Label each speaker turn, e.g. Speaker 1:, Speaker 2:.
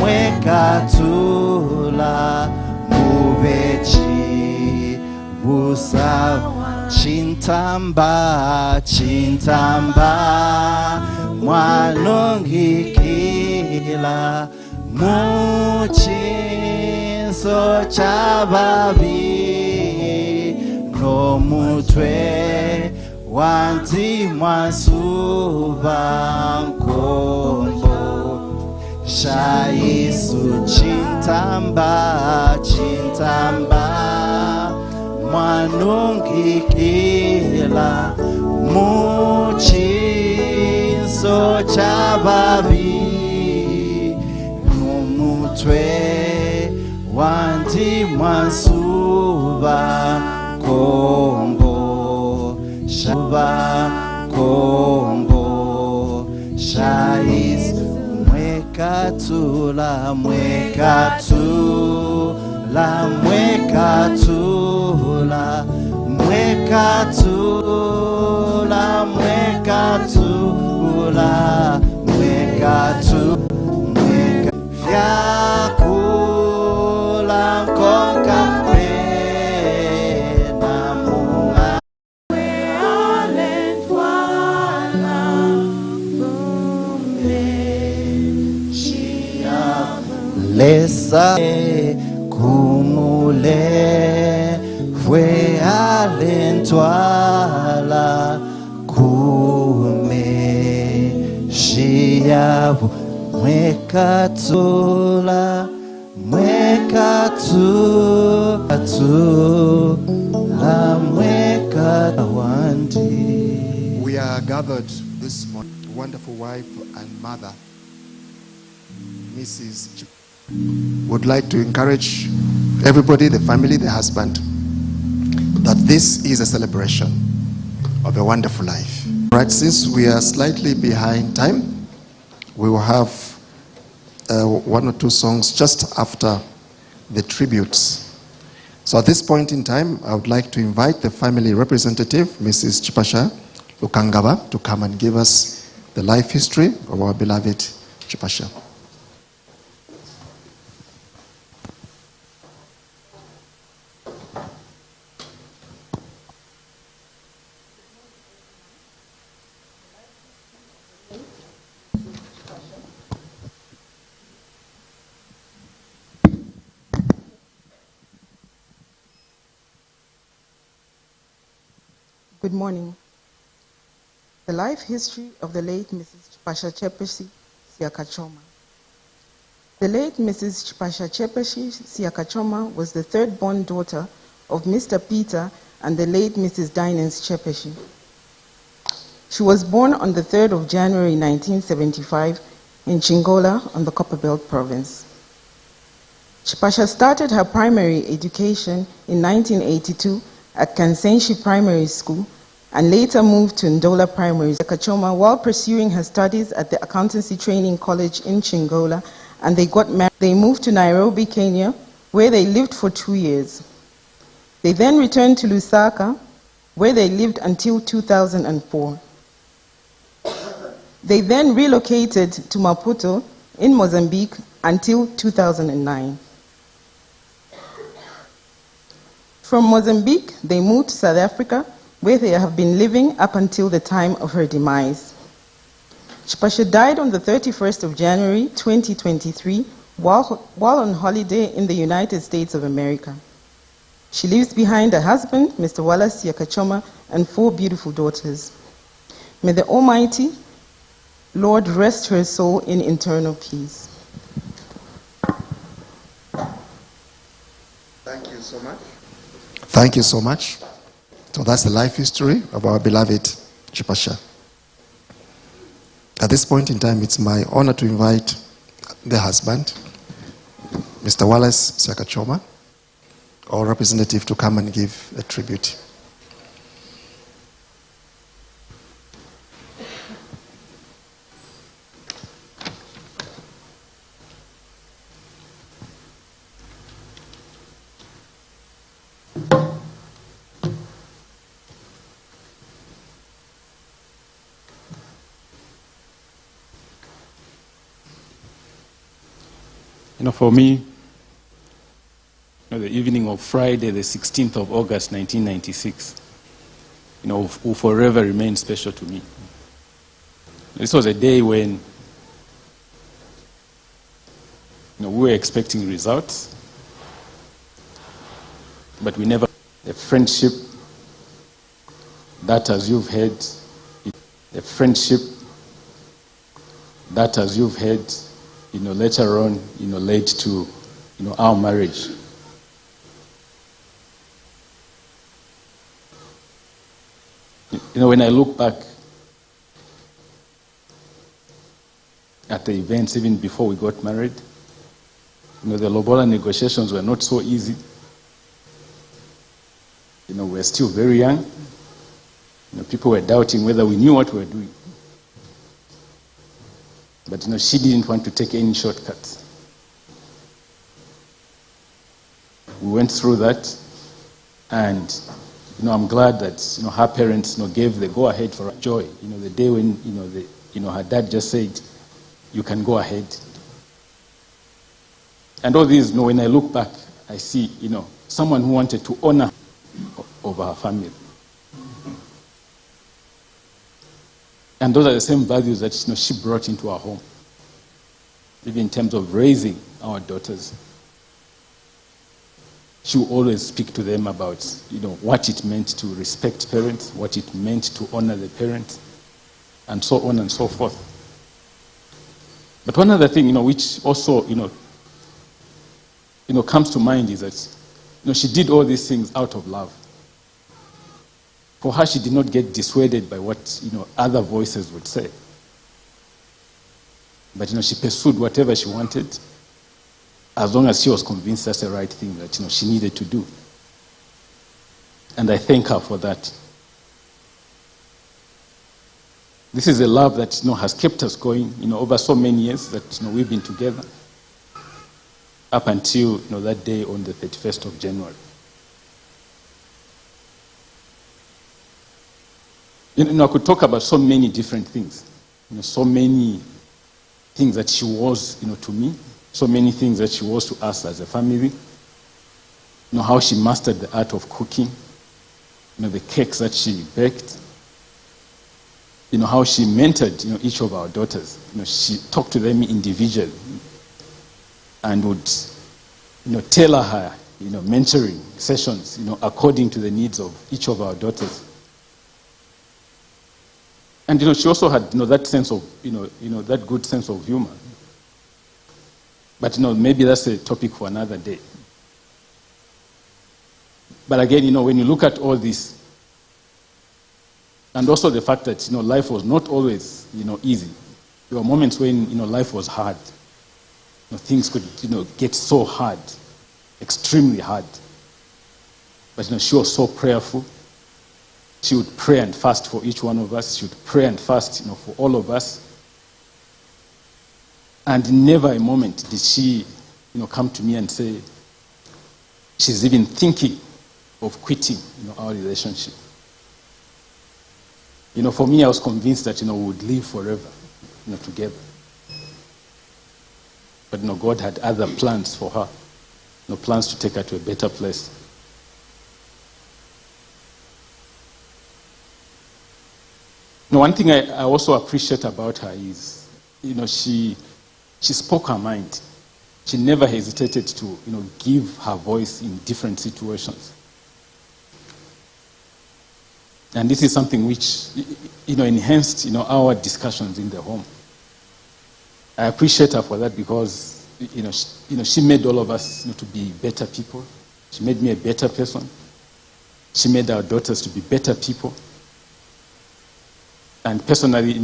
Speaker 1: mwekatula mubechi busa chintamba mwanongikila muchinso chababi no mutwe wanti mwasuba nkombo shaisu chintamba mwanongikila muchinso chababi numutwe wanti mwasuba kombo shaba kombo shais mwekatula mwekatula mwekatula mwekatula mwekatula mwekatula vyakula nkonka pena munga lesa kumule fue alentwala kume shiabu mwekatula mwekatawandi.
Speaker 2: We are gathered this morning, wonderful wife and mother, Mrs. Would like to encourage everybody, the family, the husband, that this is a celebration of a wonderful life. Right, since we are slightly behind time, we will have one or two songs just after the tributes. So at this point in time, I would like to invite the family representative, Mrs. Chipasha Lukangaba, to come and give us the life history of our beloved Chipasha.
Speaker 3: Good morning. The life history of the late Mrs. Chipasha Chepeshi Siakachoma. The late Mrs. Chipasha Chepeshi Siakachoma was the third-born daughter of Mr. Peter and the late Mrs. Dinans Chepeshi. She was born on the 3rd of January 1975 in Chingola on the Copperbelt province. Chipasha started her primary education in 1982 at Kansenshi Primary School and later moved to Ndola Primary Siakachoma while pursuing her studies at the Accountancy Training College in Chingola, and they got married. They moved to Nairobi, Kenya, where they lived for 2 years. They then returned to Lusaka, where they lived until 2004. They then relocated to Maputo in Mozambique until 2009. From Mozambique, they moved to South Africa, where they have been living up until the time of her demise. Chipasha died on the 31st of January 2023 while on holiday in the United States of America. She leaves behind a husband, Mr. Wallace Siakachoma, and 4 beautiful daughters. May the Almighty Lord rest her soul in eternal peace.
Speaker 2: Thank you so much. Thank you so much. So that's the life history of our beloved Chipasha. At this point in time, it's my honor to invite the husband, Mr. Wallace Siakachoma, our representative, to come and give a tribute.
Speaker 4: For me, the evening of Friday, the 16th of August, 1996, will forever remain special to me. This was a day when we were expecting results, but we never. The friendship that, as you've heard, later on, led to, our marriage. When I look back at the events even before we got married, the Lobola negotiations were not so easy. We were still very young. People were doubting whether we knew what we were doing. But she didn't want to take any shortcuts. We went through that, and I'm glad that her parents gave the go ahead for Joy. The day when her dad just said, "You can go ahead." And all these, when I look back, I see someone who wanted to honor over her family. And those are the same values that she brought into our home, even in terms of raising our daughters. She will always speak to them about what it meant to respect parents, what it meant to honor the parents, and so on and so forth. But one other thing which also comes to mind is that she did all these things out of love. For her, she did not get dissuaded by what other voices would say. But she pursued whatever she wanted, as long as she was convinced that's the right thing that she needed to do. And I thank her for that. This is a love that has kept us going over so many years that we've been together, up until that day on the 31st of January. I could talk about so many different things, so many things that she was, to me, so many things that she was to us as a family. How she mastered the art of cooking, the cakes that she baked, how she mentored, each of our daughters. She talked to them individually and would, tailor her, mentoring sessions, according to the needs of each of our daughters. And she also had that sense of that good sense of humor. But maybe that's a topic for another day. But again, when you look at all this, and also the fact that life was not always easy. There were moments when life was hard. Things could get so hard, extremely hard. But she was so prayerful. She would pray and fast for each one of us. She would pray and fast, for all of us. And never a moment did she, come to me and say she's even thinking of quitting, our relationship. For me, I was convinced that, we would live forever, together. But, God had other plans for her, plans to take her to a better place. One thing I also appreciate about her is, she spoke her mind. She never hesitated to, give her voice in different situations. And this is something which, enhanced, our discussions in the home. I appreciate her for that because, she made all of us, to be better people. She made me a better person. She made our daughters to be better people. And personally,